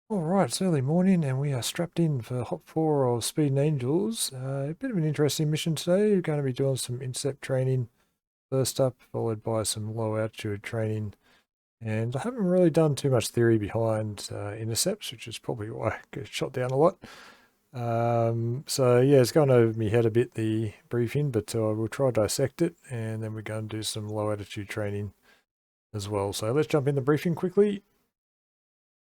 Alright, it's early morning and we are strapped in for Hop 4 of Speed and Angels. A bit of an interesting mission today. We're going to be doing some intercept training first up, followed by some low altitude training. And I haven't really done too much theory behind intercepts, which is probably why I get shot down a lot. So yeah, it's gone over my head a bit, the briefing, but we'll try to dissect it, and then we're going to do some low altitude training as well. So let's jump in the briefing quickly.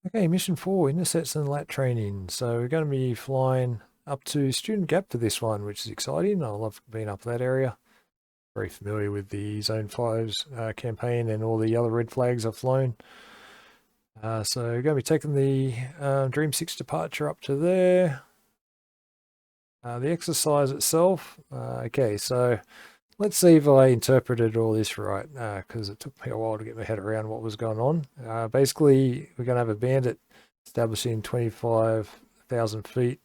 Okay, mission 4, intercepts and LATT training. So we're going to be flying up to Student Gap for this one, which is exciting. I love being up that area. Very familiar with the Zone 5's campaign and all the other red flags I've flown. So we're going to be taking the Dream 6 departure up to there. The exercise itself, okay, so let's see if I interpreted all this right, because it took me a while to get my head around what was going on. Basically, we're going to have a bandit establishing 25,000 feet,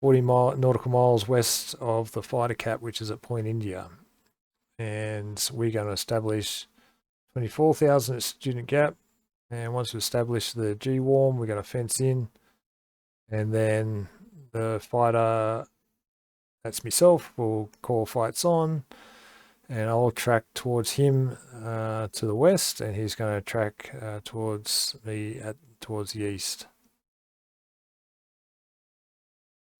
40 nautical miles west of the fighter cap, which is at Point India. And we're going to establish 24,000 at Student Gap. And once we establish the G-Warm, we're going to fence in. And then the fighter, that's myself, will call fights on. And I'll track towards him to the west, and he's going to track towards me towards the east.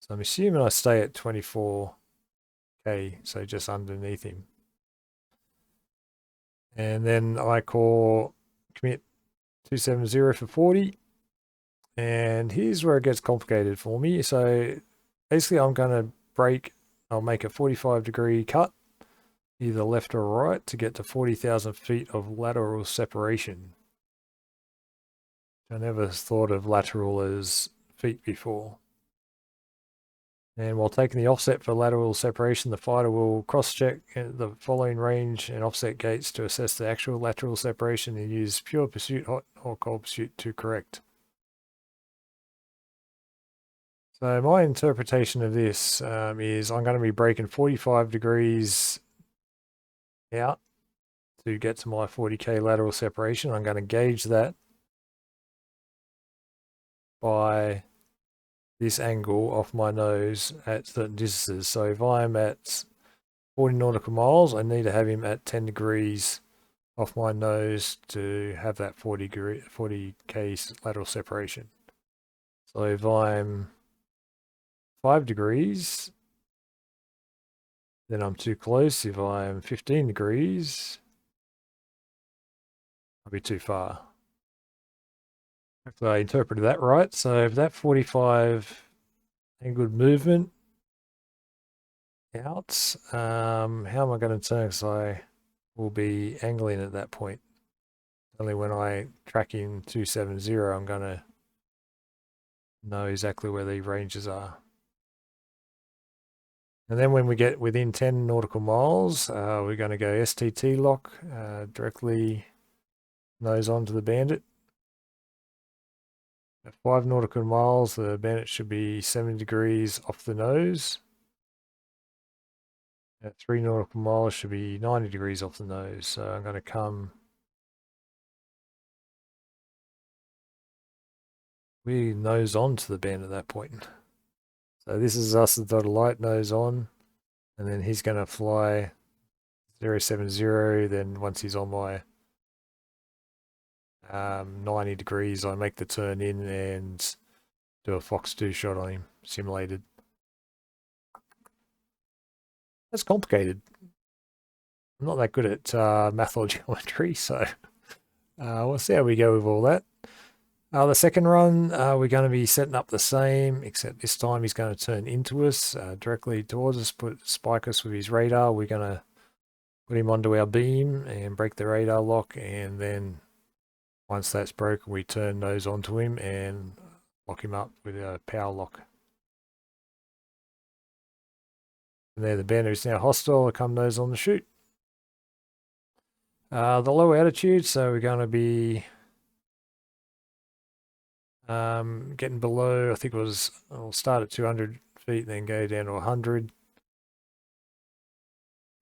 So I'm assuming I stay at 24k, so just underneath him. And then I call commit 270 for 40. And here's where it gets complicated for me. So basically I'm going to brake, I'll make a 45-degree cut, either left or right, to get to 40,000 feet of lateral separation. I never thought of lateral as feet before. And while taking the offset for lateral separation, the fighter will cross-check the following range and offset gates to assess the actual lateral separation and use pure pursuit, hot or cold pursuit to correct. So my interpretation of this is I'm going to be braking 45 degrees out to get to my 40k lateral separation. I'm going to gauge that by this angle off my nose at certain distances. So if I'm at 40 nautical miles, I need to have him at 10 degrees off my nose to have that 40k lateral separation. So if I'm 5 degrees, then I'm too close. If I'm 15 degrees, I'll be too far. Hopefully I interpreted that right. So if that 45 angled movement out, how am I going to turn? Because I will be angling at that point. Only when I track in 270, I'm going to know exactly where the ranges are. And then when we get within 10 nautical miles, we're going to go STT lock, directly nose on to the bandit. At 5 nautical miles, the bandit should be 70 degrees off the nose. At 3 nautical miles, should be 90 degrees off the nose. So I'm going to come. We nose on to the bandit at that point. So this is us, the dotted light, nose on. And then he's going to fly 070. Then once he's on my 90 degrees, I make the turn in and do a Fox 2 shot on him, simulated. That's complicated. I'm not that good at math or geometry, so we'll see how we go with all that. The second run, we're going to be setting up the same, except this time he's going to turn into us, directly towards us, spike us with his radar. We're going to put him onto our beam and break the radar lock, and then once that's broken, we turn nose onto him and lock him up with a power lock. And there, the bandit is now hostile. I come nose on the shoot. The low altitude, so we're going to be getting below, I think it was, I'll start at 200 feet, then go down to 100.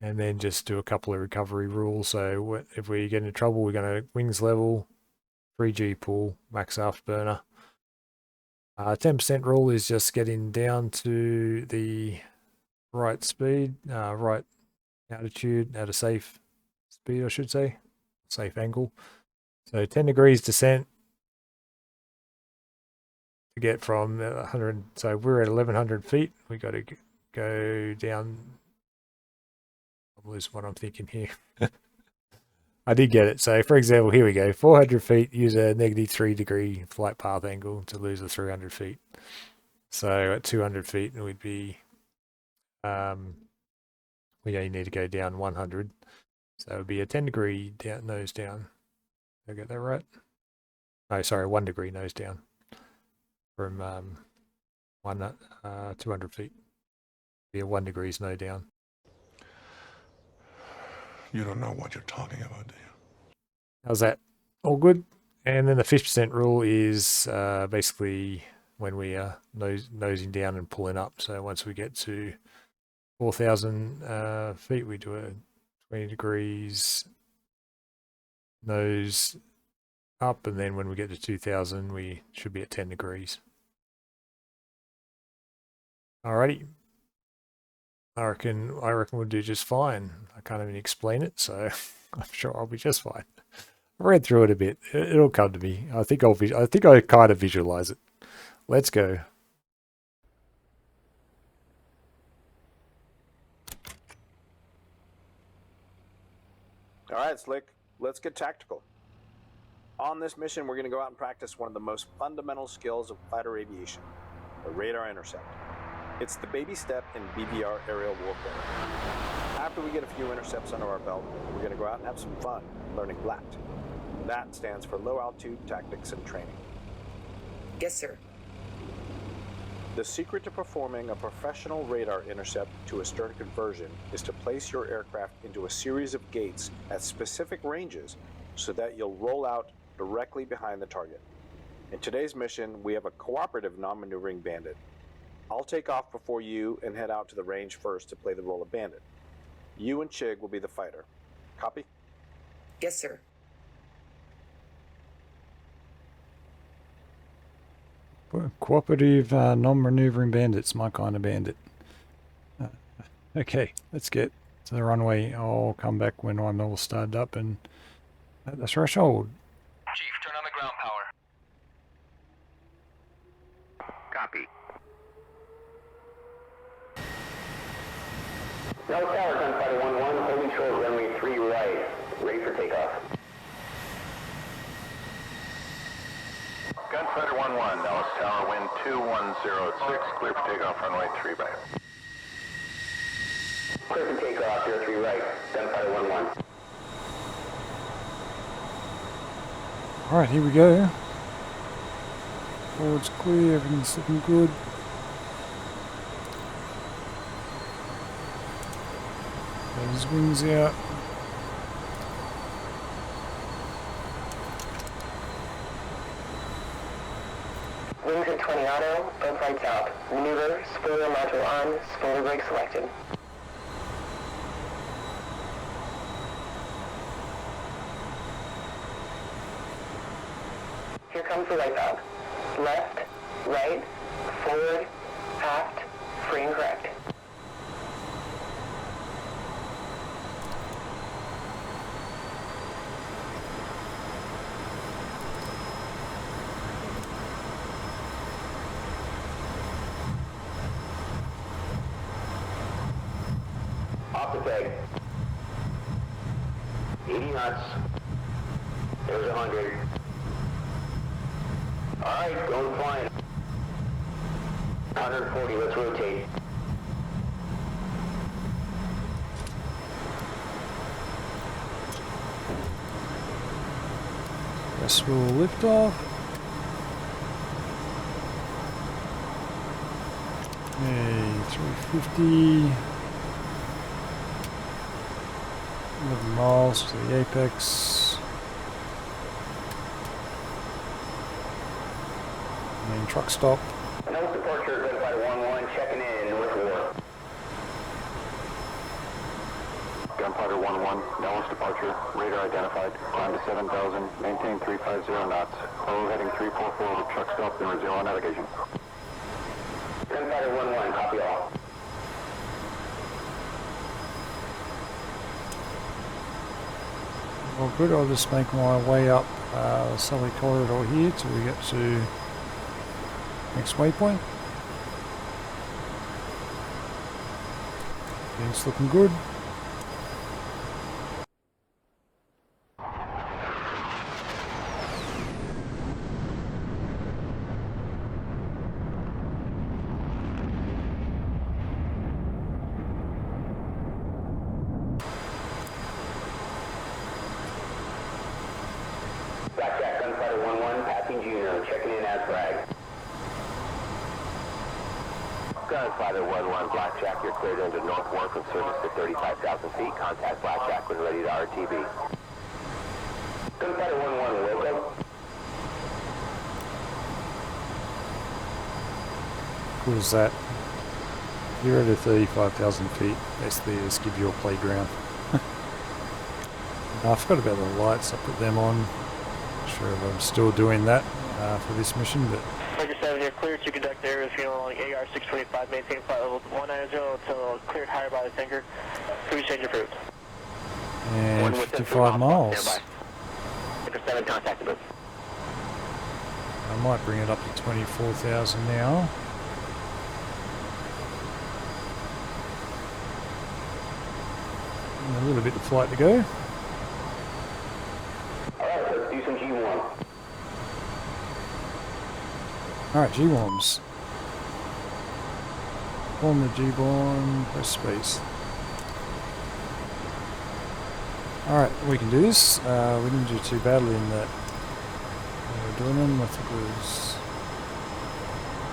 And then just do a couple of recovery rules. So if we get into trouble, we're going to wings level, 3G pull, max afterburner. 10% rule is just getting down to the right speed, right altitude at a safe speed, I should say, safe angle. So 10 degrees descent to get from 100. So we're at 1100 feet. We got to go down. I'm losing what I'm thinking here. I did get it. So for example, here we go. 400 feet, use a -3 degree flight path angle to lose the 300 feet. So at 200 feet, we'd be, we only need to go down 100. So it would be a 10 degree down, nose down. Did I get that right? Oh, sorry, 1 degree nose down from 200 feet. Be a 1 degrees nose down. You don't know what you're talking about, do you? How's that? All good? And then the 50% rule is basically when we are nosing down and pulling up. So once we get to 4,000 feet, we do a 20 degrees nose up, and then when we get to 2,000, we should be at 10 degrees. Alrighty. I reckon we'll do just fine. I can't even explain it, so I'm sure I'll be just fine. I read through it a bit. It'll come to me. I think I kind of visualize it. Let's go. All right, Slick, let's get tactical. On this mission, we're going to go out and practice one of the most fundamental skills of fighter aviation, the radar intercept. It's the baby step in BVR aerial warfare. After we get a few intercepts under our belt, we're going to go out and have some fun learning LATT. LATT stands for Low Altitude Tactics and Training. Yes, sir. The secret to performing a professional radar intercept to a stern conversion is to place your aircraft into a series of gates at specific ranges so that you'll roll out directly behind the target. In today's mission, we have a cooperative non-maneuvering bandit. I'll take off before you and head out to the range first to play the role of bandit. You and Chig will be the fighter. Copy? Yes, sir. Cooperative, non-maneuvering bandit's my kind of bandit. Okay, let's get to the runway. I'll come back when I'm all started up and at the threshold. Chief, turn on the ground power. Copy. No tower, Gunfighter 1-1, holding short runway 3 right, ready for takeoff. Gunfighter 1-1, Dallas Tower, wind 2106, clear for takeoff, runway 3 right. Clear for takeoff, 03 right, Gunfighter 1-1. Alright, here we go. Forward's clear, everything's looking good. Those wings out. Wings at 20 auto, both lights out. Maneuver, spoiler module on, spoiler brake selected. Here comes the light valve. Left, right, forward, aft, free and correct. Off the peg. 80 knots. There's 100. Alright, going flying. 140, let's rotate. Guess we'll lift off. Okay, 350. 11 miles to the apex. Main truck stop. No departure, Gunfighter 1-1, checking in, North War. Gunfighter 1-1, Nellis departure, radar identified, climb to 7,000, maintain 350 knots, low heading 344 with truck stop and resume on navigation. Gunfighter 1-1, copy all. Well, good. I'll just make my way up the Sully corridor here till we get to next waypoint. Things looking good. Blackjack, Gunfighter 1-1, passing Juno, checking in as brag. Gunfighter 1-1, Blackjack, you're cleared into North Wharf and service to 35,000 feet. Contact Blackjack when ready to RTB. Gunfighter 1-1, Wilco. Cool as that. You're at 35,000 feet. Basically, just give you a playground. I forgot about the lights. I put them on. Not sure if I'm still doing that for this mission, but. Roger 7 here, clear to conduct areas along AR 625, maintain flight level 190 until cleared higher by the finger. Cruise change approved. And 55 miles. Sector 7 contacted. I might bring it up to 24,000 now. And a little bit of flight to go. Alright, let's do some G1. Alright, G-bombs. On the G-bomb, press space. Alright, we can do this. We didn't do too badly in that. We're doing them, I think it was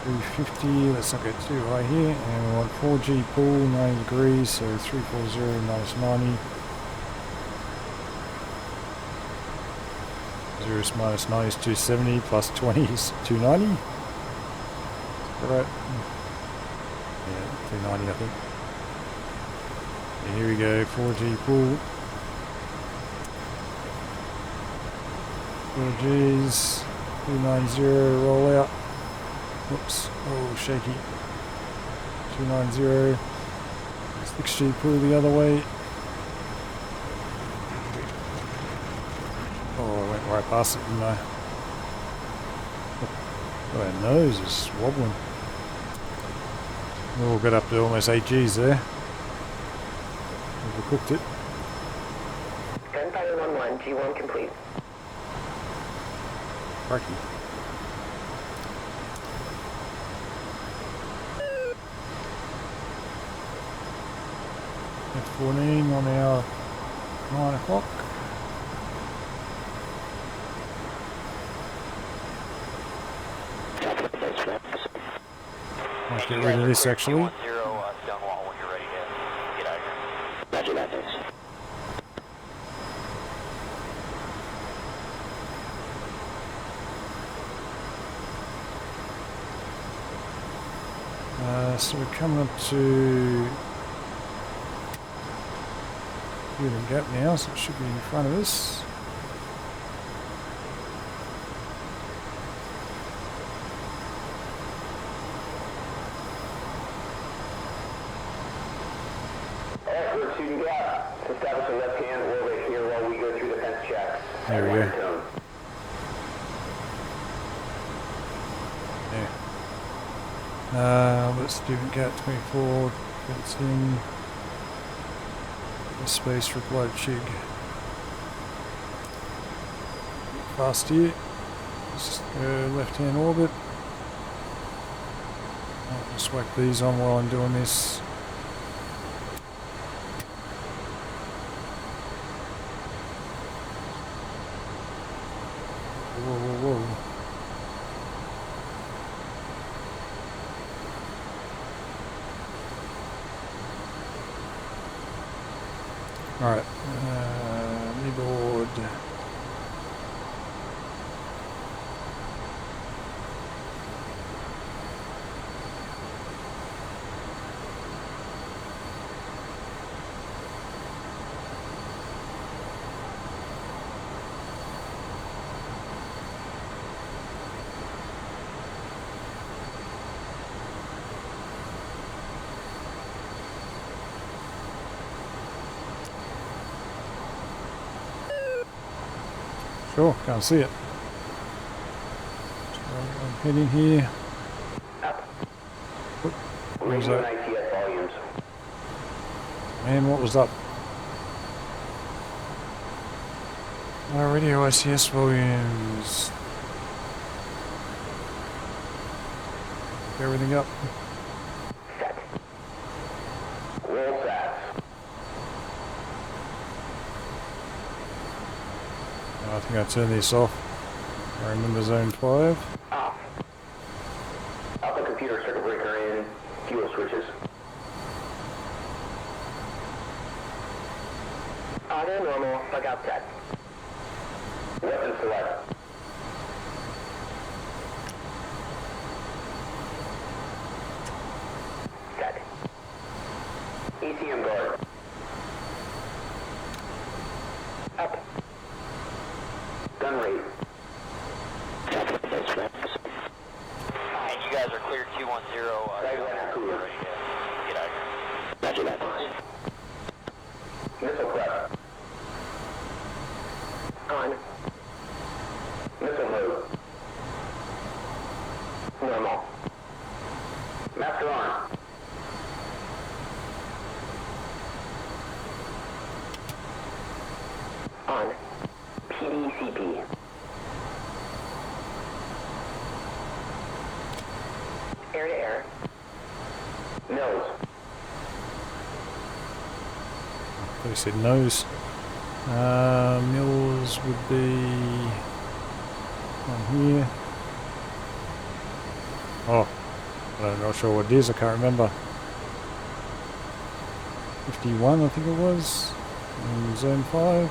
350, let's not get too high here. And we want 4G pull, 90 degrees, so 340 minus 90. 0 minus 90 is 270, plus 20 is 290. Right. Yeah, 290 I think. Yeah, here we go, 4G pull. 4Gs, 290, roll out. Whoops, oh shaky. 290, 6G pull the other way. Oh, I went right past it, didn't I? Oh, our nose is wobbling. Oh, got up to almost 8 Gs there. Overcooked it. Gunfighter 1-1, G1 complete. Crikey. F14 on our 9 o'clock. Might get rid of this actually. So we're coming up to Freedom Gap now, so it should be in front of us. Alright, we're shooting gap. Establish a left-hand orbit here while we go through the fence checks. There we go. Let's do Gap 24, fence in. Space for blood chig. Fast here. Let's just go left-hand orbit. I'll just whack these on while I'm doing this. Whoa, whoa, whoa. Alright, kneeboard. cool. Can't see it. So I'm heading here. Up. What was Radio that? and ITS volumes. Man, what was up? Radio ICS volumes. Everything up. Set. Roll sats. I think I turned this off. I remember zone 5. Off. Alpha computer circuit breaker in. Fuel switches. Auto normal. Bug out set. Weapon select. Set. ECM guard. Up. Gun rate. Alright, you guys are clear 210. Right, right, cooler. Ready to get out of here. Roger that. Missile prep. On. Missile mode. Normal. Master arm. On. PDCP. Air to air. Nose. They said nose. Mills would be on here. Oh, I'm not sure what it is. I can't remember. 51, I think it was. In zone 5.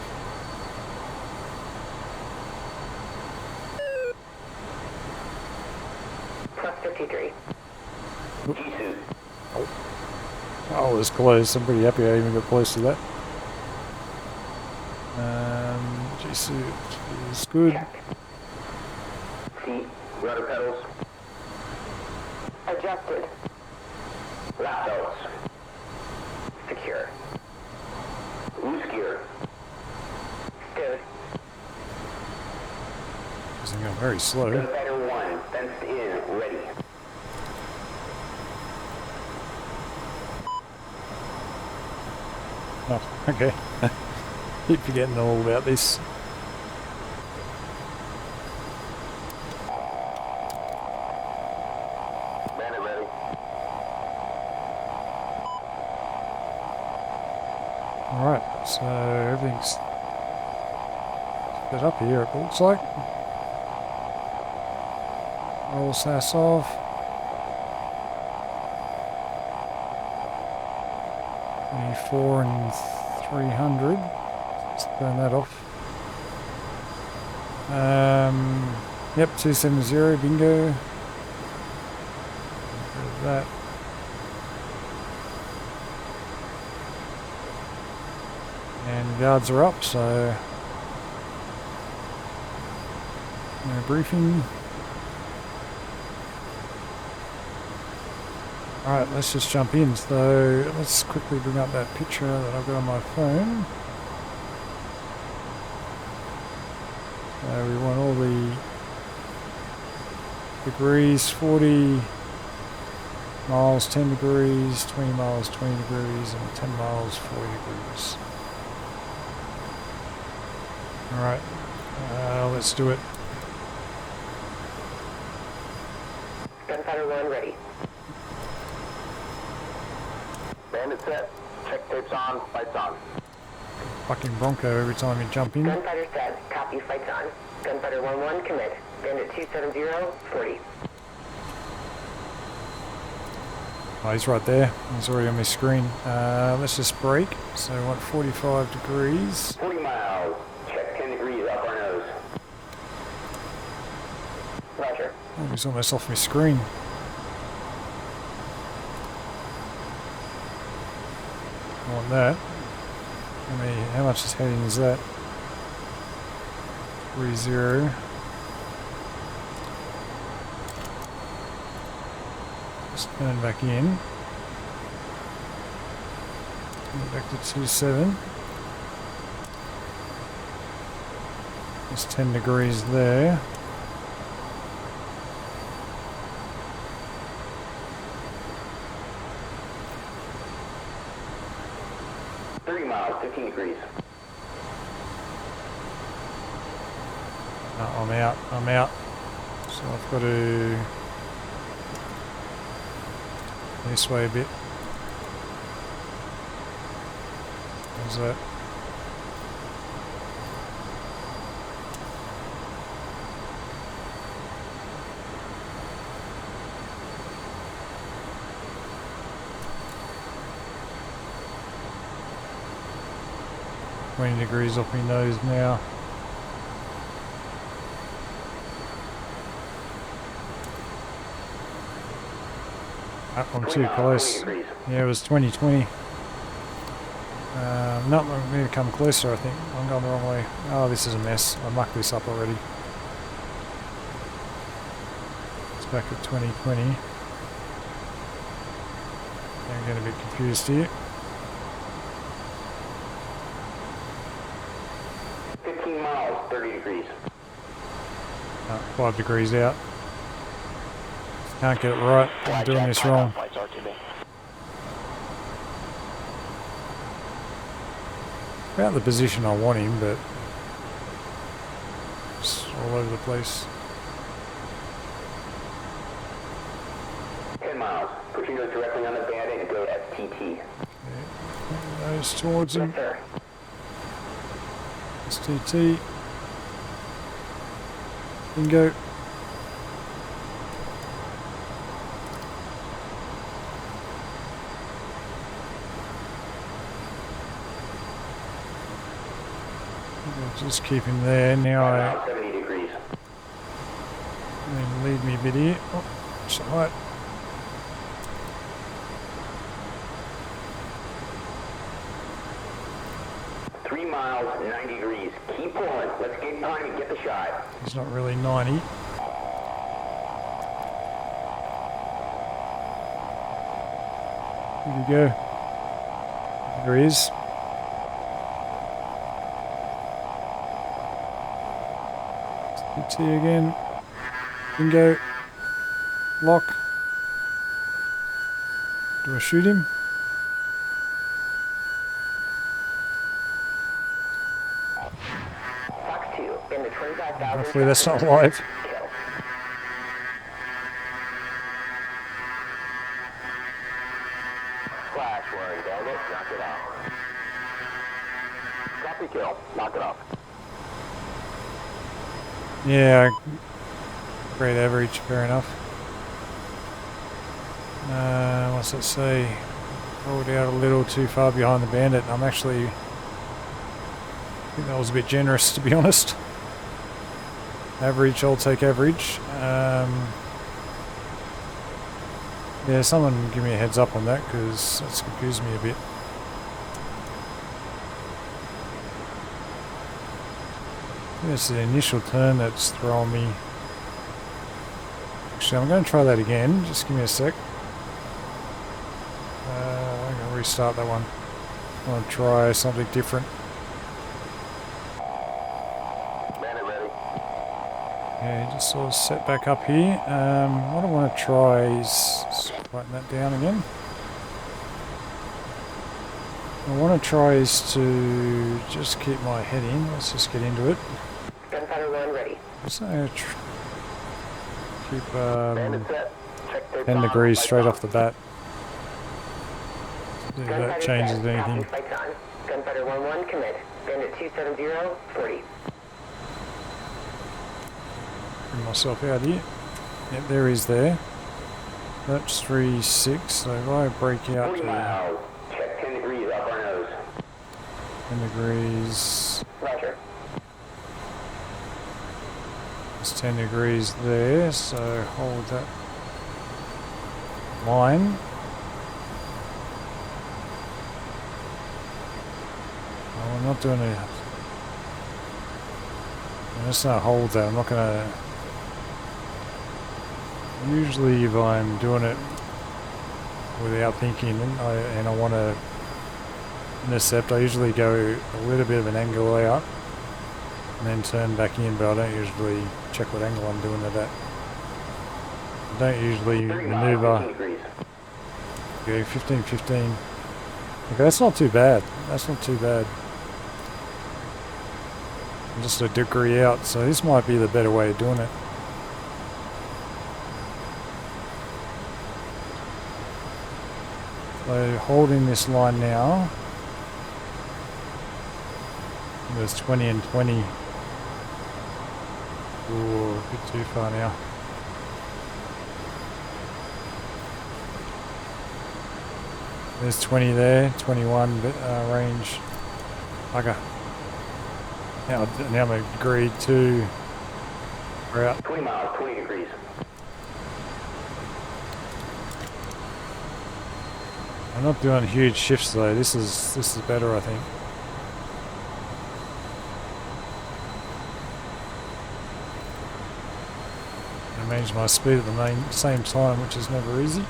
Plus 53. G-suit. Oh, it was close. I'm pretty happy I even got close to that. G-suit is good. Check. Seat. Rudder pedals. Adjusted. Lap belts. Secure. Loose gear. Stowed. Because I'm going very slow. Gunfighter 1. Fenced in. Ready. Oh, okay. Keep forgetting all about this. Bandit ready. Alright, so everything's set up here, it looks like. Roll SAS off. 24 and 300. Let's turn that off. Yep, 270, bingo. Get rid of that. And guards are up, so no briefing. Alright, let's just jump in. So let's quickly bring up that picture that I've got on my phone. So we want all the degrees, 40 miles 10 degrees, 20 miles 20 degrees, and 10 miles 40 degrees. Alright, let's do it. Gunfighter 1 ready. Bandit set. Check tapes on. Lights on. Fucking Bronco every time you jump in. Gunfighter set. Copy. Fights on. Gunfighter 1-1 commit. Bandit 270 40. Oh, he's right there. He's already on my screen. Let's just brake. So I want 45 degrees. 40 miles. Check 10 degrees up our nose. Roger. Oh, he's almost off my screen. I want that. How much is heading is that? 30. Just turn back in. Go back to 27. It's 10 degrees there. Miles, 15 degrees. No, I'm out. So I've got to this way a bit. How's that? Degrees off my nose now. I'm too close. Yeah, it was 2020. No, I'm going to come closer, I think. I'm going the wrong way. Oh, this is a mess. I mucked this up already. It's back at 2020. I'm getting a bit confused here. 15 miles, 30 degrees. 5 degrees out. Can't get it right. I'm doing this wrong. About the position I want him, but it's all over the place. 10 miles. Put your nose directly on the bandit and go STT. Yeah, nose towards him. Yes, sir. STT. Bingo. Just keep him there. Now I 70 degrees. lead me a bit here. Oh, it's alright. Miles, 90 degrees. Keep pulling. Let's get time and get the shot. He's not really 90. Here we go. There he is. T again. Bingo. Lock. Do I shoot him? Hopefully that's not live. Flash one, bandit. Knock it out. Copy kill. Knock it off. Yeah, great average, fair enough. What's it say? Rolled out a little too far behind the bandit. I think that was a bit generous, to be honest. Average, I'll take average. Yeah, someone give me a heads up on that, because that's confused me a bit. It's the initial turn that's throwing me. Actually, I'm going to try that again. Just give me a sec. I'm going to restart that one. I want to try something different. Yeah, just sort of set back up here. What I want to try is tighten that down again. What I want to try is to just keep my head in. Let's just get into it. Gunfighter 1 ready. So I'm going to keep 10 degrees straight off the bat. See if that changes anything. Gunfighter 1-1 commit. Bandit 270 40. Bring myself out here. Yep, there he is there. That's 3-6, so if I break out to check 10 degrees up our nose. 10 degrees. Roger. It's 10 degrees there, so hold that line. Oh, I'm not doing it. I'm just going to hold that. I'm not going to... Usually if I'm doing it without thinking and I want to intercept, I usually go a little bit of an angle out. and then turn back in, but I don't usually check what angle I'm doing it at. I don't usually maneuver. Okay, 15-15. Okay, that's not too bad. That's not too bad. I'm just a degree out, so this might be the better way of doing it. So holding this line now. There's 20 and 20. Ooh, a bit too far now. There's 20 there, 21 range. Okay. Now I'm a degree 2. We're out. 20 miles, 20 degrees. I'm not doing huge shifts though. This is better, I think. I manage my speed at the same time, which is never easy.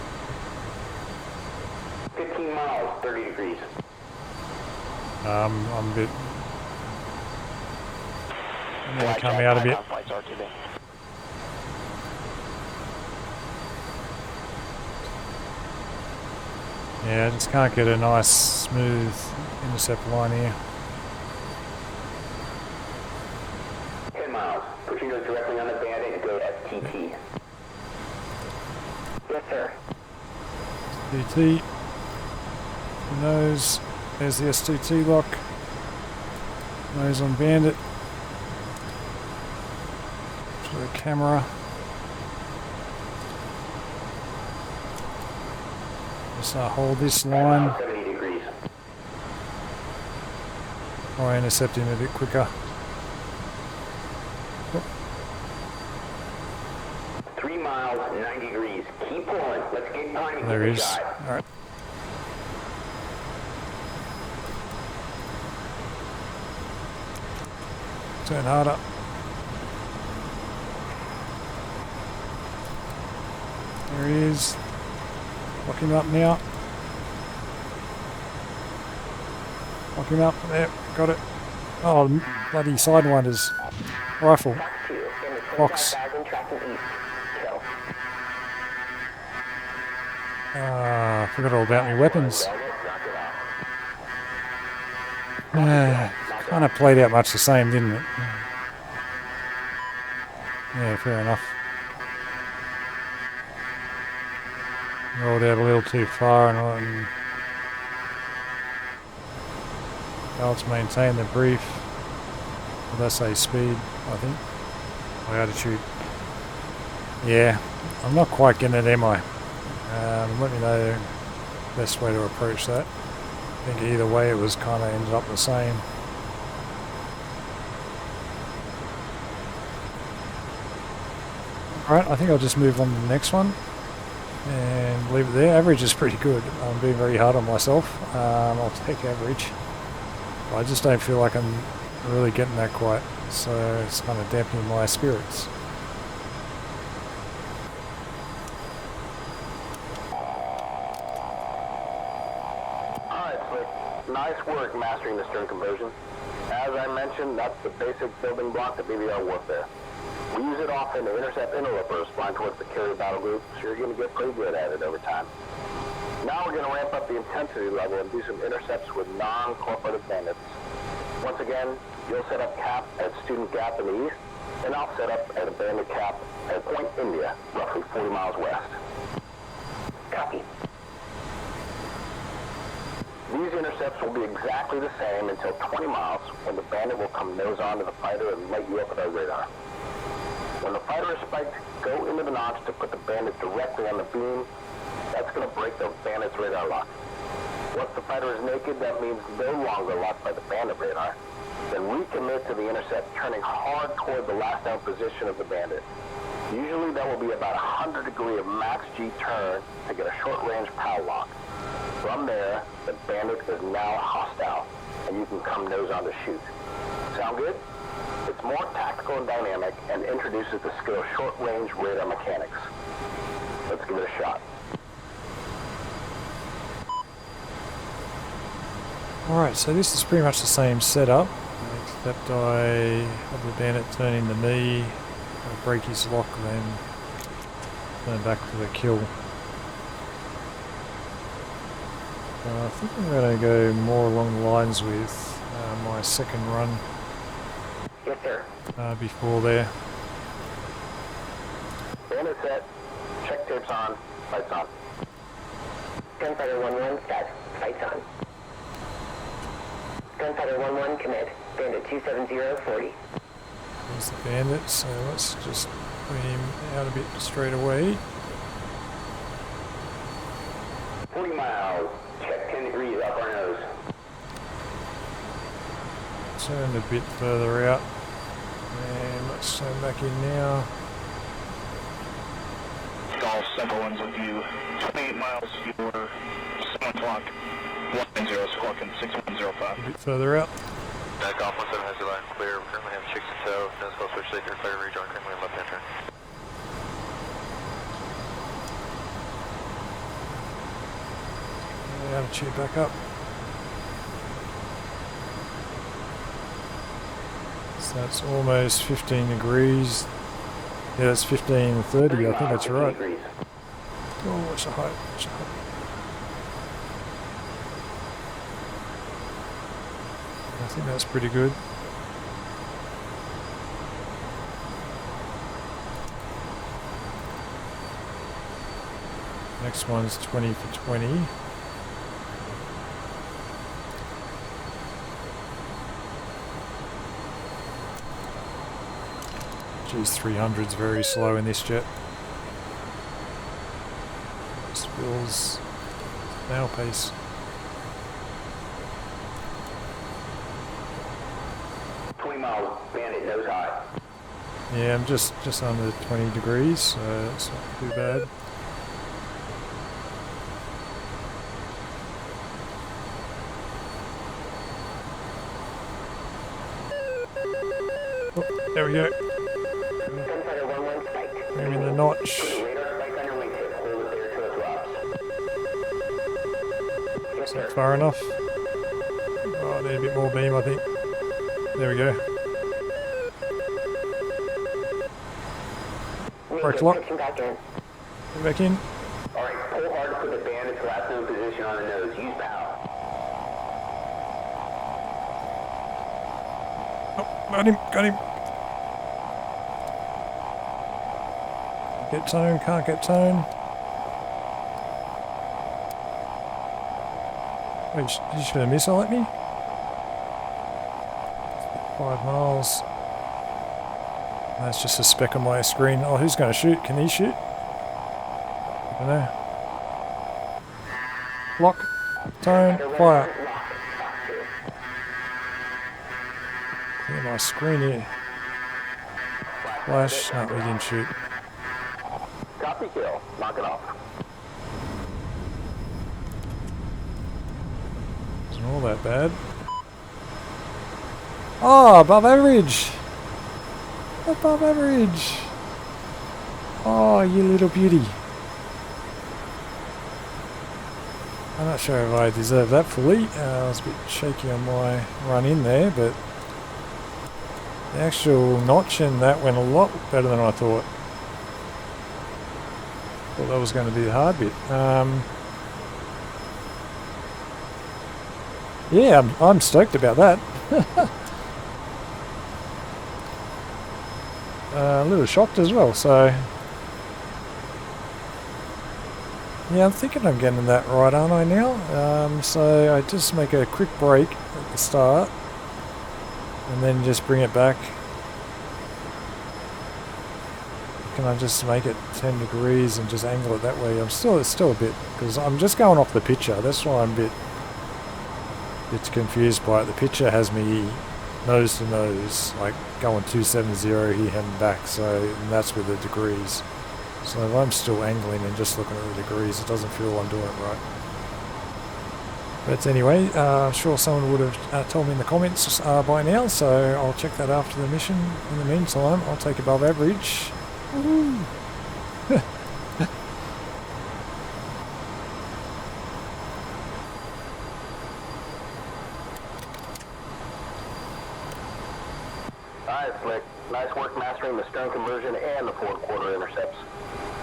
15 miles, 30 degrees. I'm a bit. I'm going to come out a bit. Yeah, I just can't get a nice, smooth intercept line here. 10 miles. Pushing those directly on the bandit and go FTT. Yes, sir. STT. Nose. There's the STT lock. Nose on bandit. To the camera. Just hold this line. 70 degrees. Try intercept him a bit quicker. 3 miles, 90 degrees. Keep pulling. Let's get timing. There he is. Alright. Turn harder. There he is. Lock him up now. Lock him up. There, got it. Oh, bloody sidewinders. Rifle. Box. I forgot all about my weapons. Kind of played out much the same, didn't it? Yeah, fair enough. Rolled out a little too far and failed to maintain the brief. Well, that's a speed, I think. My attitude. Yeah, I'm not quite getting it, am I? Let me know the best way to approach that. I think either way it was kind of ended up the same. Alright, I think I'll just move on to the next one and leave it there. Average is pretty good. I'm being very hard on myself. I'll take average. I just don't feel like I'm really getting that quite, so it's kind of dampening my spirits. Alright, Slick. Nice work mastering the stern conversion. As I mentioned, that's the basic building block of BBR warfare. We use it often to intercept interlopers flying towards the carrier battle group, so you're going to get pretty good at it over time. Now we're going to ramp up the intensity level and do some intercepts with non-cooperative bandits. Once again, you'll set up cap at Student Gap in the east, and I'll set up at a bandit cap at Point India, roughly 40 miles west. Copy. These intercepts will be exactly the same until 20 miles, when the bandit will come nose on to the fighter and light you up with our radar. When the fighter is spiked, go into the notch to put the bandit directly on the beam. That's going to break the bandit's radar lock. Once the fighter is naked, that means no longer locked by the bandit radar. Then recommit to the intercept, turning hard toward the last down position of the bandit. Usually that will be about 100 degree of max G turn to get a short range POW lock. From there, the bandit is now hostile, and you can come nose on to shoot. Sound good? It's more tactical and dynamic, and introduces the skill short-range radar mechanics. Let's give it a shot. Alright, so this is pretty much the same setup, Except I have the bandit turn into me, break his lock, then turn back for the kill. I think I'm going to go more along the lines with my second run. Yes, sir. Before there. Bandit set. Check tapes on. Lights on. Gunfighter 1-1, set. Lights on. Gunfighter 1-1, commit. Bandit 270-40. There's the bandit, so let's just put him out a bit straight away. 40 miles. Check 10 degrees up our nose. Turn a bit further out. And let's turn back in now. Golf 7-1's with you. 28 miles for 7 o'clock. 1-0 squawking 6105. A bit further out. Takeoff 17 has your line clear. We currently have chicks in tow. Dennis call switch taker, clear rejoin, currently on left hand turn. Altitude back up. So that's almost 15 degrees. Yeah, that's 15 and 30, I think that's right. Oh, what's the height? What's the height? I think that's pretty good. Next one's 20 for 20. Geez, 300's very slow in this jet. Spills snail pace. Bandit nose high. Yeah, I'm just under 20 degrees, so that's not too bad. Oh, there we go. Gunfighter 1-1, spiked. Bring in the notch. Radar spike on your wingtip. Hold it there till it drops. Yes, Is that sir. far enough? Oh, I need a bit more beam, I think. There we go. Brake lock. Pitching back in. Get back in. Alright, pull hard to put the bandit's last known position on the nose. Use power. Oh, got him, got him. Get tone, can't get tone. Wait, did you shoot a missile at me? 5 miles. That's just a speck on my screen. Oh, who's going to shoot? Can he shoot? I don't know. Lock, tone, fire. Clear my screen here. Flash. No, we didn't shoot. Copy kill. Knock it off. Isn't all that bad. Oh, above average. Above average. Oh, you little beauty. I'm not sure if I deserve that fully. I was a bit shaky on my run in there, but the actual notch in that went a lot better than I thought. Thought that was going to be the hard bit. Yeah, I'm stoked about that. A little shocked as well, so yeah, I'm thinking I'm getting that right, aren't I now? So I just make a quick break at the start and then just bring it back. Can I just make it 10 degrees and just angle it that way? It's still a bit, because I'm just going off the picture. That's why I'm a bit confused by it. The picture has me nose to nose, like going 270 here heading back, so and that's with the degrees. So if I'm still angling and just looking at the degrees, it doesn't feel I'm doing it right. But anyway, I'm sure someone would have told me in the comments by now, so I'll check that after the mission. In the meantime, I'll take above average. Woohoo! stern conversion and the forward quarter intercepts.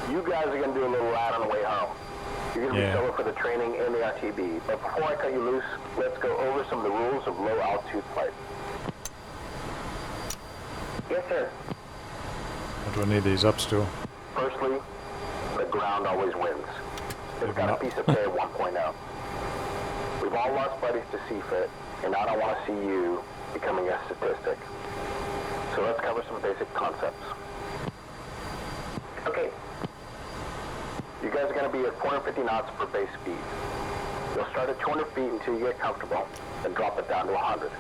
You guys are going to do a little LATT on the way home. You're going to be solo for the training and the RTB. But before I cut you loose, let's go over some of the rules of low altitude flight. Yes, sir. Do I need these up still? Firstly, the ground always wins. It's got a piece of pay at 1.0. We've all lost buddies to CFIT, and I don't want to see you becoming a statistic. So let's cover some basic concepts. Okay. You guys are going to be at 450 knots per base speed. You'll start at 200 feet until you get comfortable, then drop it down to 100.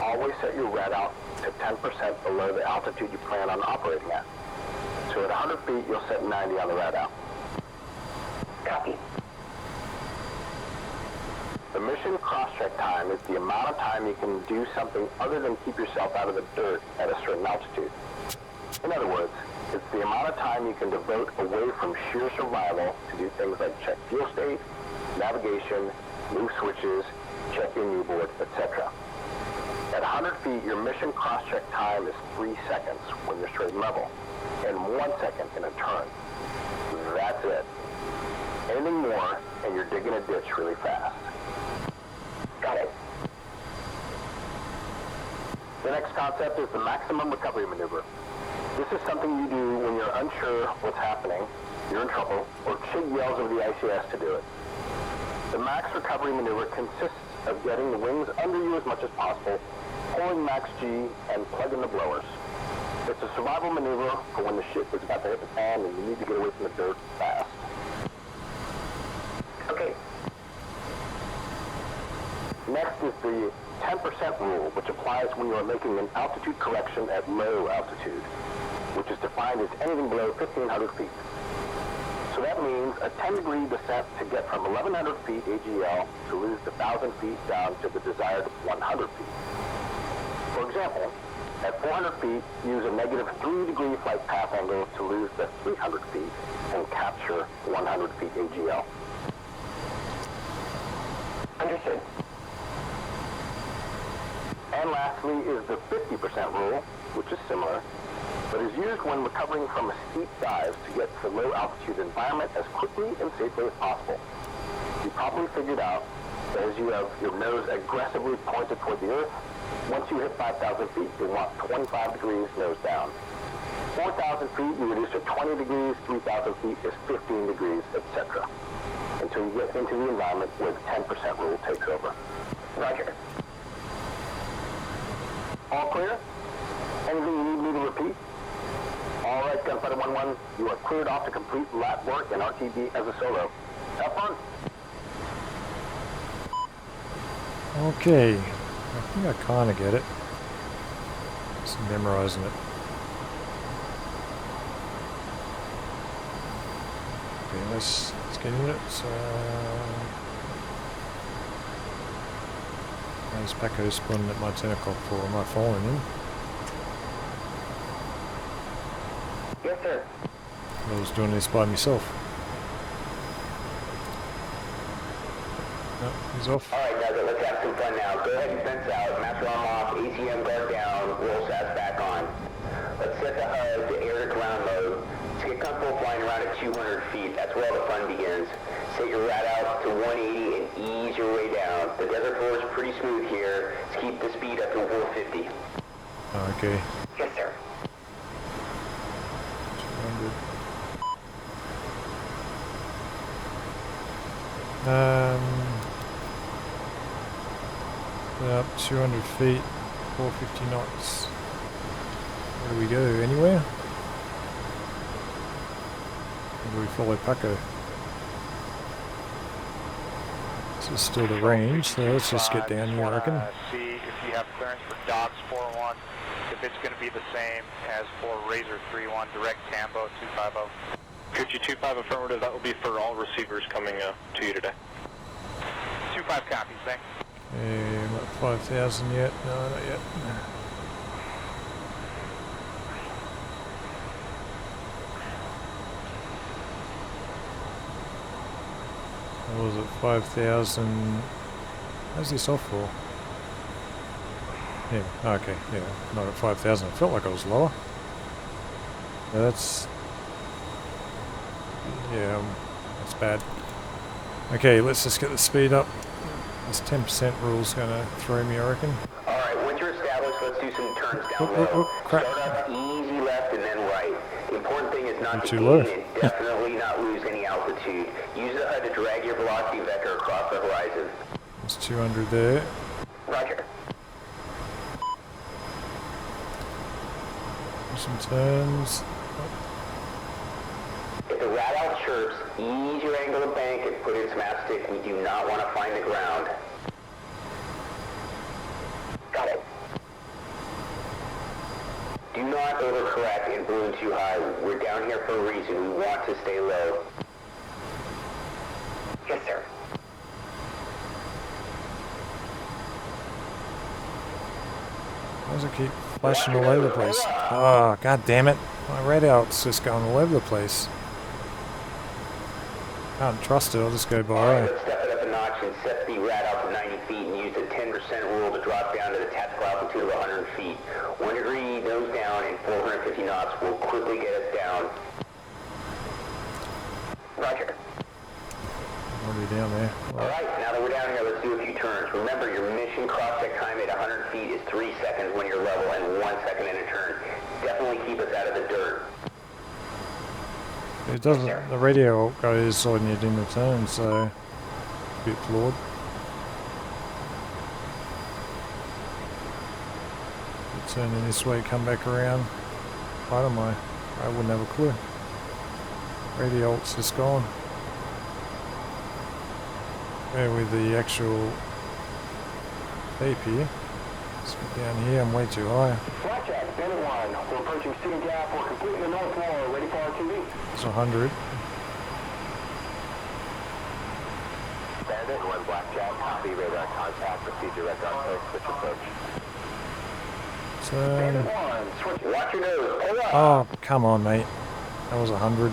Always set your red out to 10% below the altitude you plan on operating at. So at 100 feet, you'll set 90 on the red out. Copy. The mission cross-check time is the amount of time you can do something other than keep yourself out of the dirt at a certain altitude. In other words, it's the amount of time you can devote away from sheer survival to do things like check fuel state, navigation, move switches, check your U-board, etc. At 100 feet, your mission cross-check time is 3 seconds when you're straight and level, and 1 second in a turn. That's it. Anything more, and you're digging a ditch really fast. Got it. The next concept is the maximum recovery maneuver. This is something you do when you're unsure what's happening, you're in trouble, or Chig yells over the ICS to do it. The max recovery maneuver consists of getting the wings under you as much as possible, pulling max G, and plugging the blowers. It's a survival maneuver for when the shit is about to hit the fan and you need to get away from the dirt fast. Okay. Next is the 10% rule, which applies when you are making an altitude correction at low altitude, which is defined as anything below 1,500 feet. So that means a 10-degree descent to get from 1,100 feet AGL to lose the 1,000 feet down to the desired 100 feet. For example, at 400 feet, use a negative 3-degree flight path angle to lose the 300 feet and capture 100 feet AGL. Understood. And lastly is the 50% rule, which is similar, but is used when recovering from a steep dive to get to the low altitude environment as quickly and safely as possible. You probably figured out that as you have your nose aggressively pointed toward the earth, once you hit 5,000 feet, you want 25 degrees nose down. 4,000 feet, you reduce to 20 degrees, 3,000 feet is 15 degrees, etc. Until you get into the environment where the 10% rule takes over. Roger. All clear? Anything you need me to repeat? All right, Gunfighter 1-1, you are cleared off to complete LATT work and RTB as a solo. Have fun. Okay, I think I kind of get it. Just memorizing it. Okay, let's get in it. So, there's Paco spawning at my 10 o'clock for am I following him? Yes, sir. I was doing this by myself. No, he's off. All right, Nugget, let's have some fun now. Go ahead and fence out, master arm off, ACM guard down, roll SAS back on. Let's set the HUD to air to ground mode. Let's get comfortable flying around at 200 feet. That's where all the fun begins. Set your rat out to 180 and ease your way down. The desert floor is pretty smooth here. Let's keep the speed up to 450. Okay. Yes, sir. 200. Up 200 feet, 450 knots. Where do we go? Anywhere? Or do we follow Paco? This is still the range, so let's just get down here, I reckon. See if you have clearance for Dogs 4-1, if it's going to be the same as for Razor 3-1, direct Tambo 250. Fuji 25 affirmative, that will be for all receivers coming to you today. 25 copies, thanks. Not 5,000 yet? No, not yet. What was it? 5,000. How's this off for? Yeah, okay, yeah, not at 5,000. I felt like I was lower. That's bad. Okay, let's just get the speed up. This 10% rule's gonna throw me, I reckon. Alright, once you're established, let's do some turns down Oh, low. crap. Start up easy left and then right. The important thing is not to Too gain low. and definitely not lose any altitude. Use the HUD to drag your velocity vector across the horizon. There's 200 there. Roger. Some turns. If the rad-out chirps, ease your angle of bank and put in some app stick. We do not want to find the ground. Got it. Do not overcorrect and balloon too high. We're down here for a reason. We want to stay low. Yes, sir. Why does it keep flashing all over the place? Oh, god damn it. My red out's just going all over the place. Can't trust it, I'll just go by. Alright, let's step it up a notch and set the rad out to 90 feet and use the 10% rule to drop down to the tactical altitude of 100 feet. 1 degree nose down and 450 knots will quickly get us down. Roger. Already down there. Alright, now that we're down here, let's do a few turns. Remember, your mission cross-check time at 100 feet is 3 seconds when you're level and 1 second in a turn. Definitely keep us out of the dirt. It doesn't, the radio goes on you in the turn, so a bit flawed. Turning this way, come back around. I don't know. I wouldn't have a clue. Radio alt's just gone. Where with the actual tape here. Let's get down here, I'm way too high. Blackjack, Bennett 1. We're approaching Steam Gap. We're completing the north wall. Ready for RTV? It's 100. Bandit 1 Blackjack. Copy radar contact. Proceed direct on place. Switch approach. Bandit Turn. 1. Switch. Watch your nose. Pull up. Oh, come on, mate. That was 100.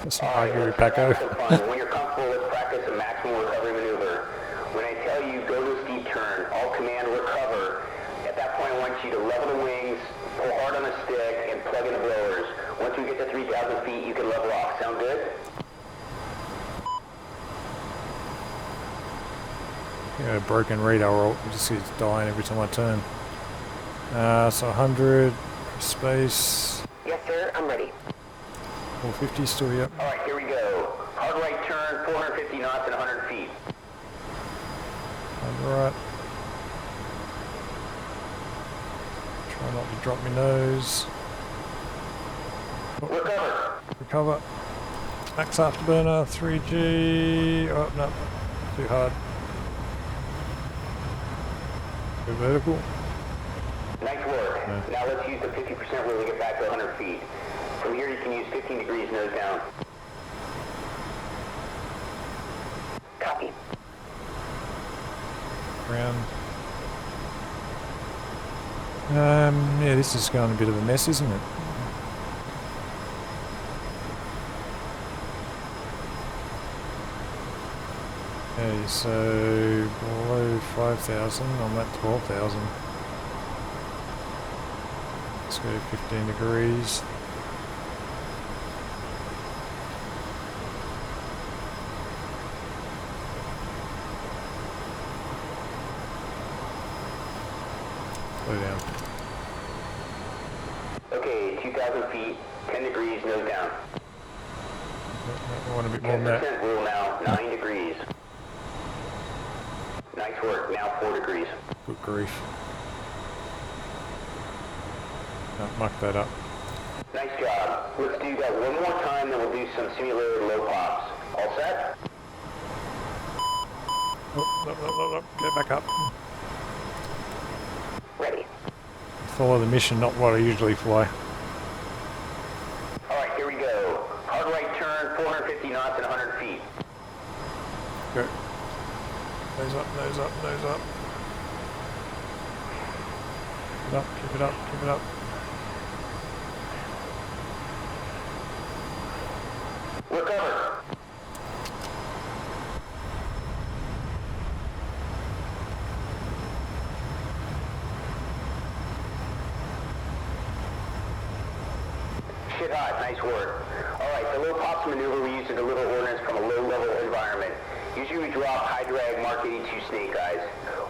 Let's not argue with Paco. When you're comfortable, let's practice a maximum recovery maneuver. When I tell you go to a steep turn, all command recover. At that point, I want you to level the wings, pull hard on the stick, and plug in the blowers. Once we get to 3,000 feet, you can level off. Sound good? Yeah, broken radar roll. It just keeps dying every time I turn. So 100 space. Yes, sir. I'm ready. 450 still, yep. Alright, here we go. Hard right turn, 450 knots and 100 feet. Alright. Try not to drop my nose. Oh, Recover. recover. Max afterburner, 3G. Oh, no. Too hard. Too vertical. Nice work. Yeah. Now let's use the 50% rule to get back to 100 feet. From here you can use 15 degrees nose down. Copy. Ground. Yeah, this is going a bit of a mess, isn't it? Okay, so below 5,000, I'm at 12,000. Let's go 15 degrees. Slow down. Okay, 2,000 feet, 10 degrees nose down. I want a bit more than that. 10% rule now, 9 degrees. Nice work, now 4 degrees. Good grief. No, muck that up. Nice job. Let's do that one more time, then we'll do some simulated low pops. All set? Oh, get back up. Ready. Follow the mission, not what I usually fly. Alright, here we go. Hard right turn, 450 knots and 100 feet. Go. Nose up, nose up, nose up. Keep it up, keep it up, keep it up. Recover. shit hot. Nice work. All right, the low pops maneuver we use is a little ordnance from a low-level environment. Usually we drop high drag Mark 82 snake eyes.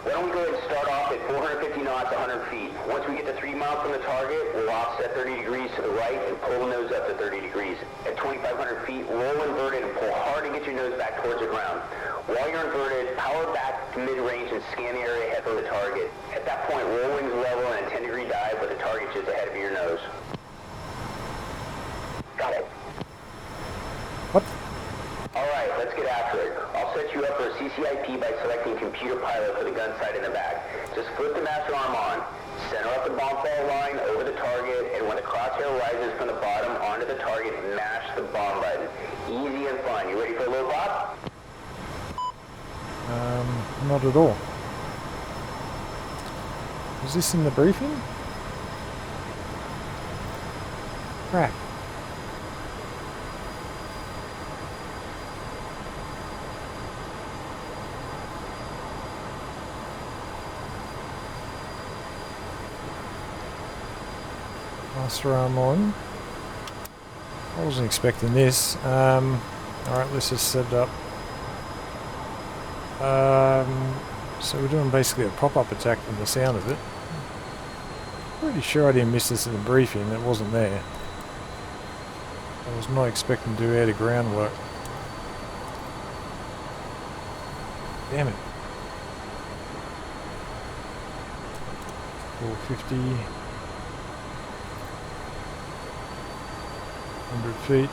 Why don't we go ahead and start off at 450 knots, 100 feet. Once we get to 3 miles from the target, we'll offset 30 degrees to the right and pull the nose up to 30 degrees. At 2,500 feet, roll inverted and pull hard to get your nose back towards the ground. While you're inverted, power back to mid-range and scan the area ahead from the target. At that point, roll wings level and a 10-degree dive with the target just ahead of your nose. Got it. What? All right, let's get after it. I'll set you up for a CCIP by selecting computer pilot for the gun sight in the back. Just flip the master arm on, center up the bomb fall line over the target, and when the crosshair rises from the bottom onto the target, mash the bomb button. Easy and fun. You ready for a little pop? Not at all. Was this in the briefing? Crap. Master arm on. I wasn't expecting this. Alright, let's just set it up. So we're doing basically a pop-up attack from the sound of it. Pretty sure I didn't miss this in the briefing, it wasn't there. I was not expecting to do air to ground work. Damn it. 450. 100 feet.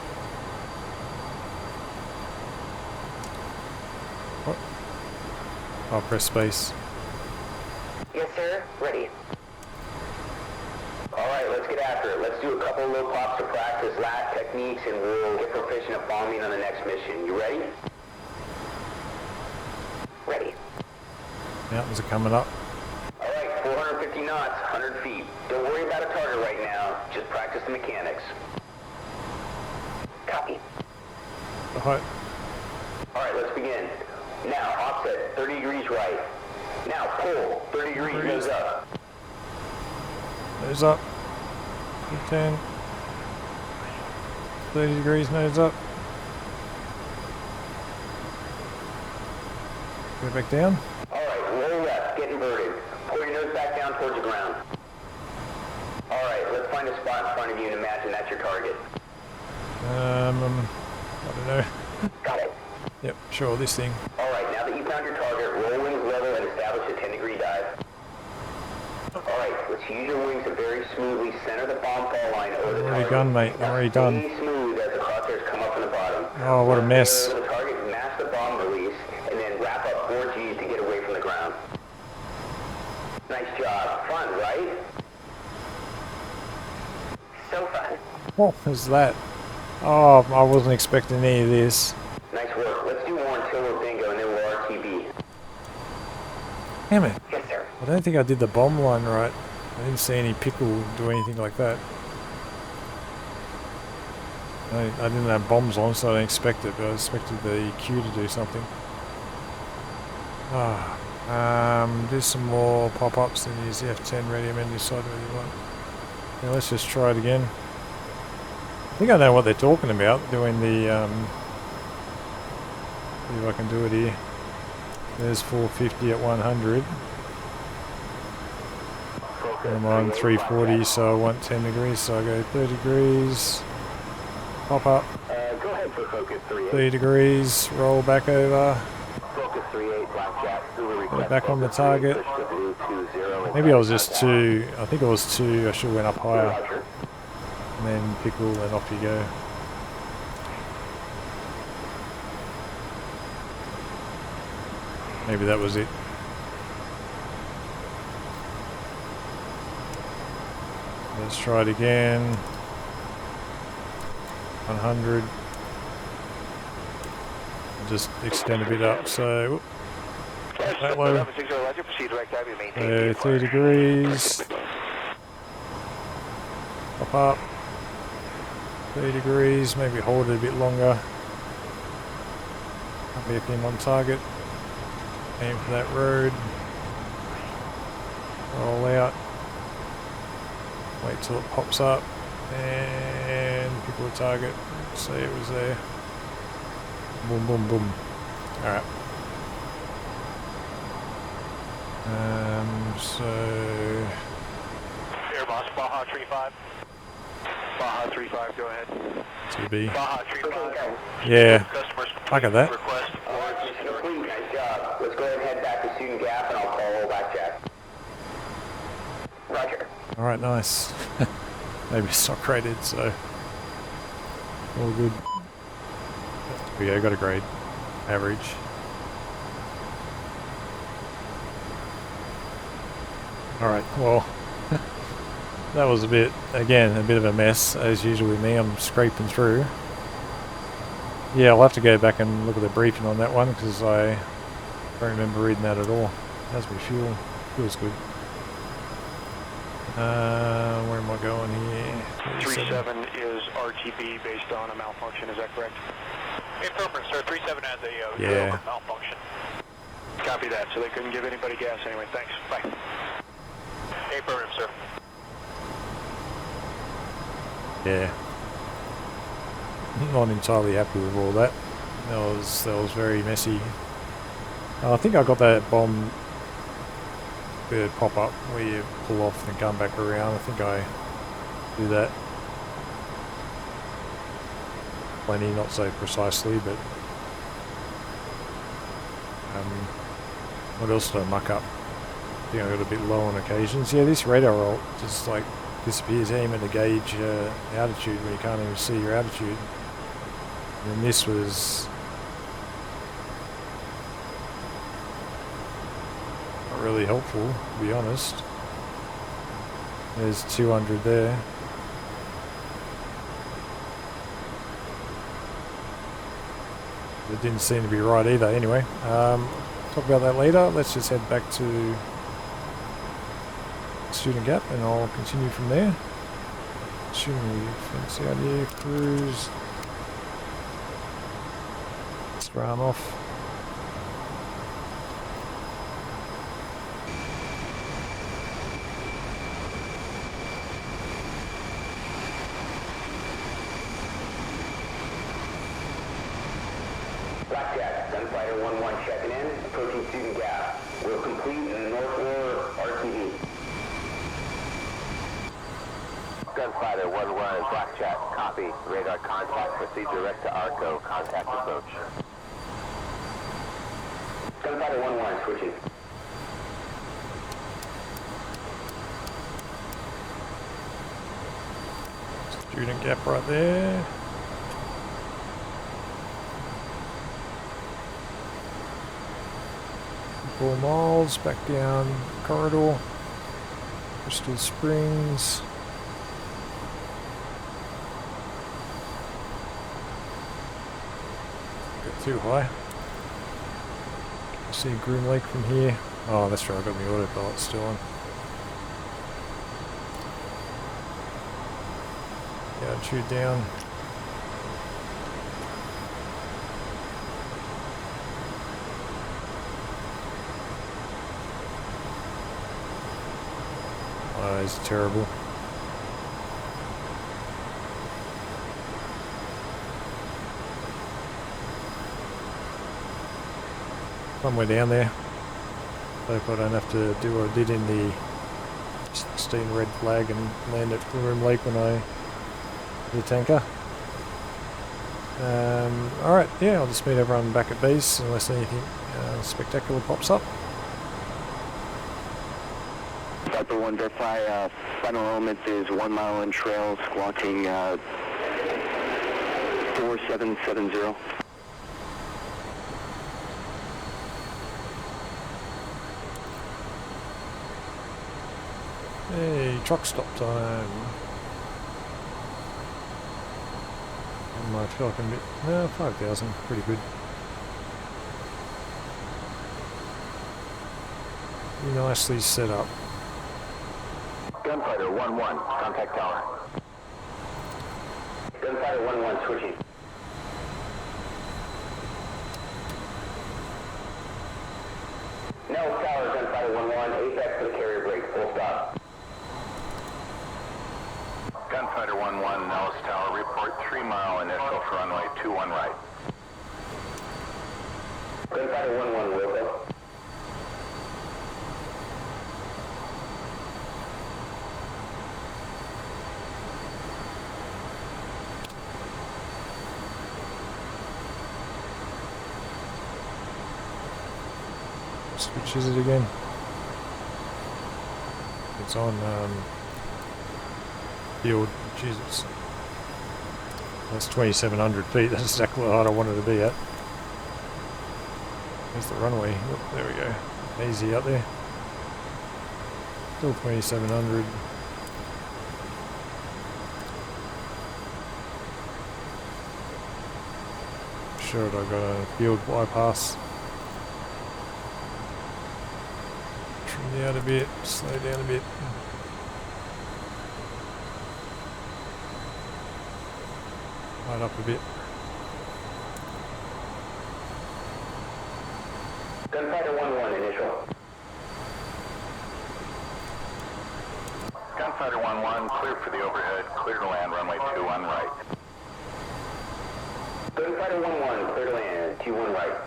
What? I'll press space. Yes, sir. Ready. All right, let's get after it. Let's do a couple of low pops to practice LATT techniques, and we'll get proficient at bombing on the next mission. You ready? Ready. Mountains are coming up. All right, 450 knots, 100 feet. Don't worry about a target right now. Just practice the mechanics. Copy. Alright. All right, let's begin. Now, offset 30 degrees right. Now, pull 30 degrees, nose up. Nose up. 10. 30 degrees, nose up. Go back down. All right, roll left, get inverted. Pull your nose back down towards the ground. All right, let's find a spot in front of you and imagine that's your target. I don't know. Got it. Yep, sure, this thing. All right, now that you found your target, roll wings level and establish a 10-degree dive. All right, let's use your wings to very smoothly center the bomb fall line over the target. Already done, mate. Already done. Stay smooth as the crosshairs come up from the bottom. Oh, what a mess. The target, mash the bomb release, and then wrap up 4 Gs to get away from the ground. Nice job. Fun, right? So fun. What was that? Oh, I wasn't expecting any of this. Nice work. Let's do more until we're bingo, and then we'll RTB. Damn it. Yes, sir. I don't think I did the bomb line right. I didn't see any pickle do anything like that. I didn't have bombs on, so I didn't expect it, but I expected the Q to do something. Do some more pop-ups and use the F10 radio menu, decide whether you want. Yeah, let's just try it again. I think I know what they're talking about, doing the, see if I can do it here. There's 450 at 100. I'm on 340, so I want 10 degrees, so I go 30 degrees, pop up, Go ahead for focus 3-8. 30 degrees, roll back over, Focus 3-8, Blackjack. put it back on the target. Maybe I was just too, I think I was too, I should have went up higher. And then pickle and off you go. Maybe that was it. Let's try it again. 100. Just extend a bit up, so that low. 30 degrees. Pop up. 30 degrees, maybe hold it a bit longer. I'll be in on target. Aim for that road. Roll out. Wait till it pops up. And pick a target. See it was there. Boom, boom, boom. Alright. So... Air boss, Baja 35. Baja 35, go ahead. 2B. Baja 35. Yeah. Customers Look at that. request. Mission complete. Nice job. Let's go ahead and head back to student gap and I'll call back check. Roger. Alright, nice. Maybe it's not graded, so... all good. Yeah, got a grade. Average. Alright, well... that was a bit of a mess, as usual with me. I'm scraping through. Yeah, I'll have to go back and look at the briefing on that one, because I don't remember reading that at all. How's my fuel? Feels good. Where am I going here? 37 is RTB based on a malfunction, is that correct? Affirmative, sir. 37 has a yeah. malfunction. Copy that, so they couldn't give anybody gas anyway. Thanks. Bye. Affirmative, sir. Yeah. Not entirely happy with all that. That was very messy. I think I got that bomb pop up where you pull off and come back around. I think I do that. Plenty, not so precisely, but what else did I muck up? I think I got a bit low on occasions. Yeah, this radar roll just like disappears. Aiming to gauge altitude when you can't even see your altitude. And this was not really helpful, to be honest. There's 200 there. It didn't seem to be right either. Anyway, talk about that later. Let's just head back to student gap and I'll continue from there. Assuming we fence out here, cruise. Let's run off. Blackjack, Gunfighter 1-1 checking in, approaching student gap. We'll complete in the North War RTV. Gunfighter 1-1 is Blackjack, copy. Radar contact, proceed direct to ARCO, contact approach. Gunfighter 1-1, switching. Student gap right there. Four miles back down corridor. Crystal Springs. Get too high. See Groom Lake from here. Oh, that's right, I've got my autopilot still on. Altitude down. Oh, it's terrible. Somewhere down there. Hope I don't have to do what I did in the 16 red flag and land at Groom Lake when I the tanker. Alright, yeah, I'll just meet everyone back at base unless anything spectacular pops up. Delta 1 verify, final element is 1 mile in trail, squawking 4770. Hey, truck stop time. I feel like I'm a bit, 5,000, pretty good. Nicely set up. Gunfighter 1-1, contact tower. Gunfighter 1-1, switching. Nels Tower, Gunfighter 1-1, apex to the carrier brake, full stop. Gunfighter Gunfighter 1-1, Nellis Tower, report 3 mile initial for runway 21 right. Gunfighter 1-1, Wilco. Which is it again? It's on field. Jesus. That's 2,700 feet. That's exactly what I wanted to be at. There's the runway. Oh, there we go. Easy up there. Still 2,700. Sure, I got a field bypass. Trim out a bit, slow down a bit. Light up a bit. Gunfighter 1-1, initial. Gunfighter 1-1, clear for the overhead, clear to land, runway 21 right. Gunfighter 1-1, clear to land, 21 right.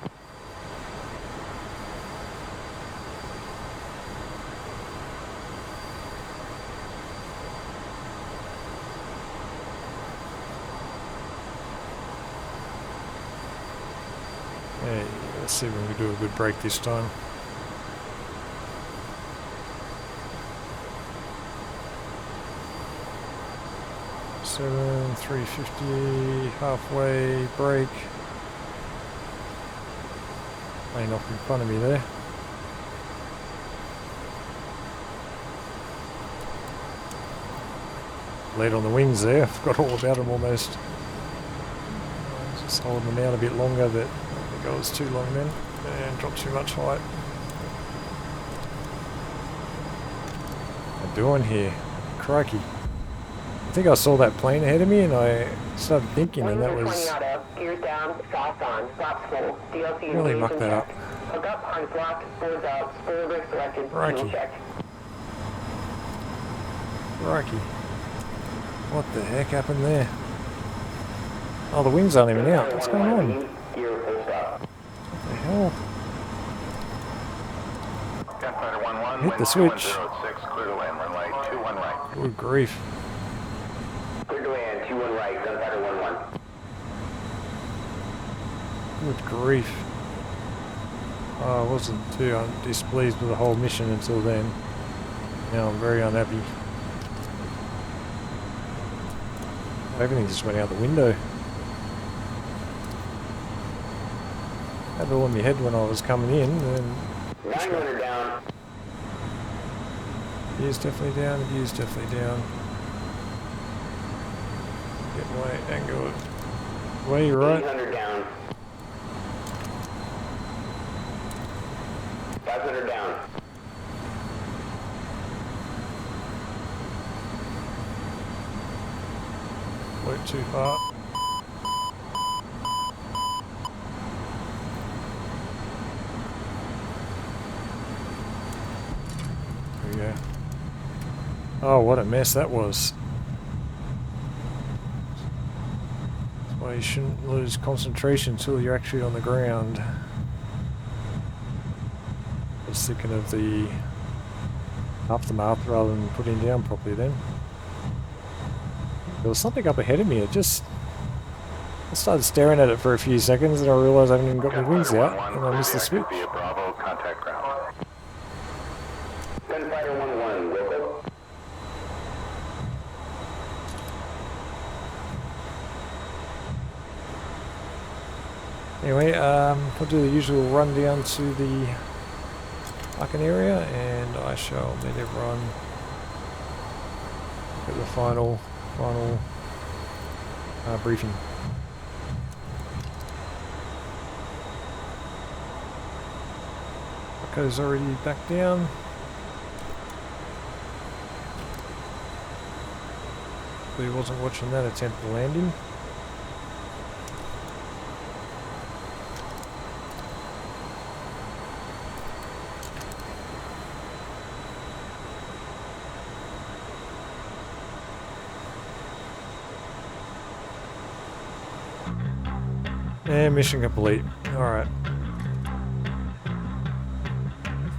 Hey, let's see if we can do a good break this time. Seven, 350, halfway break. Plane off in front of me there. Late on the wings there, I forgot all about them almost. Just holding them out a bit longer, but I think I was too long then and dropped too much height. What am I doing here? Crikey. I think I saw that plane ahead of me and I started thinking, and that was... Gears down, sauce on, flaps full, DLC really mucked that up. Hook up, harness locked, boards out, spoiler brake selected, fuel check. Crikey. What the heck happened there? Oh, the wings aren't even out. What's going on? What the hell? Hit the switch. Good grief. Clear to land, 21 right, Gunfighter 1-1. Good grief. Oh, I wasn't too displeased with the whole mission until then. Now I'm very unhappy. Everything just went out the window. Had it all in my head when I was coming in, and 900 down. gear's definitely down, gear's definitely down. Get my angle way right. 800 down. 500 down. Work too far. There we go. Oh, what a mess that was. That's why you shouldn't lose concentration until you're actually on the ground. I was thinking of the aftermath rather than putting down properly then. There was something up ahead of me. I started staring at it for a few seconds and I realised I haven't even got my wings out and I missed the switch. Bravo, contact ground. Gunfighter 1-1, Wilco. Anyway, I'll do the usual run down to the parking area and I shall meet everyone at the final briefing. Echo's already back down. He wasn't watching that attempt at landing. And mission complete. Alright.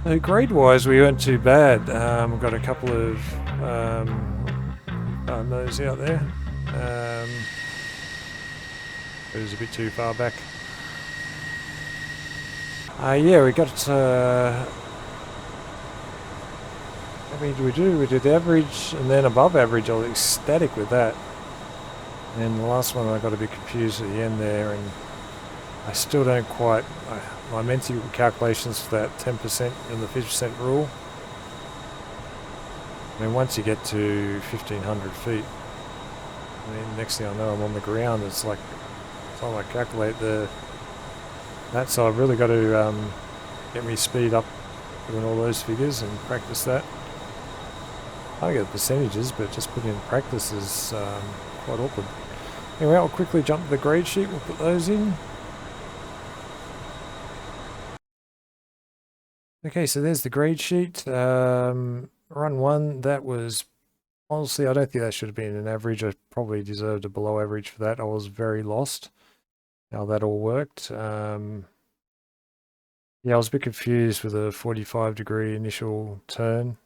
So grade-wise, we weren't too bad. We've got a couple of those out there. It was a bit too far back. Yeah, we got... how many did we do? We did average and then above average. I was ecstatic with that. And then the last one I got a bit confused at the end there, and I still don't quite... my mental calculations for that 10% and the 50% rule. I mean, once you get to 1,500 feet, I mean, next thing I know, I'm on the ground. It's like, time I calculate that, so I've really got to get me speed up doing all those figures and practice that. I get the percentages, but just putting in practice is quite awkward. Anyway, I'll quickly jump to the grade sheet. We'll put those in. Okay, so there's the grade sheet. Run 1, that was, honestly, I don't think that should have been an average. I probably deserved a below average for that. I was very lost how that all worked. Yeah, I was a bit confused with a 45-degree initial turn.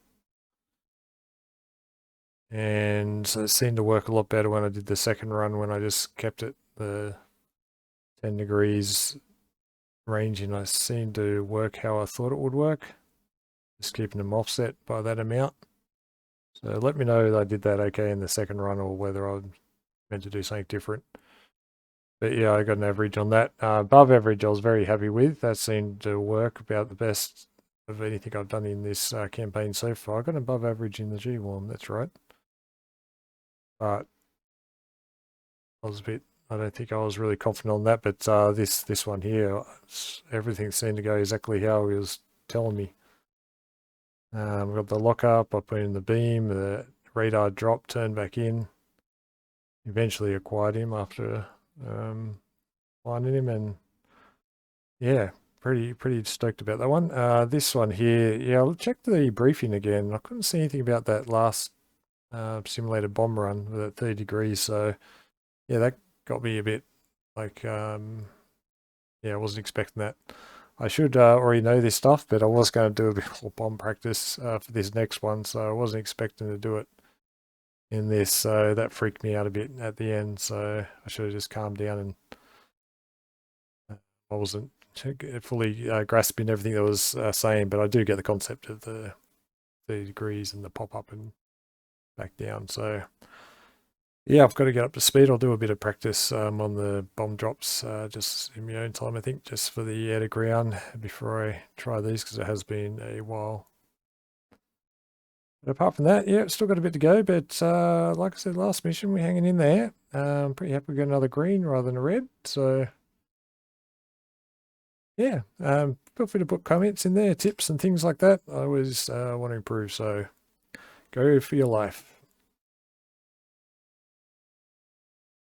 And so it seemed to work a lot better when I did the second run, when I just kept it the 10 degrees range, and I seemed to work how I thought it would work. Just keeping them offset by that amount. So let me know that I did that okay in the second run, or whether I meant to do something different. But yeah, I got an average on that. Above average I was very happy with. That seemed to work about the best of anything I've done in this campaign so far. I got an above average in the G1, that's right. But I was a bit, I don't think I was really confident on that, but this one here, everything seemed to go exactly how he was telling me. We got the lock up, I put in the beam, the radar drop, turned back in. Eventually acquired him after finding him, and yeah, pretty stoked about that one. This one here, yeah, I'll check the briefing again. I couldn't see anything about that last simulated bomb run with at 30 degrees, so yeah, that got me a bit like, yeah, I wasn't expecting that. I should already know this stuff, but I was going to do a bit more bomb practice for this next one, so I wasn't expecting to do it in this, so that freaked me out a bit at the end, so I should have just calmed down, and I wasn't fully grasping everything that was saying, but I do get the concept of the 30 degrees and the pop up and back down, so yeah, I've got to get up to speed. I'll do a bit of practice on the bomb drops just in my own time, I think, just for the air to ground before I try these, because it has been a while. But apart from that, yeah, still got a bit to go, but like I said, last mission, we're hanging in there. I'm pretty happy we got another green rather than a red, so yeah, feel free to put comments in there, tips and things like that. I always want to improve, so go for your life.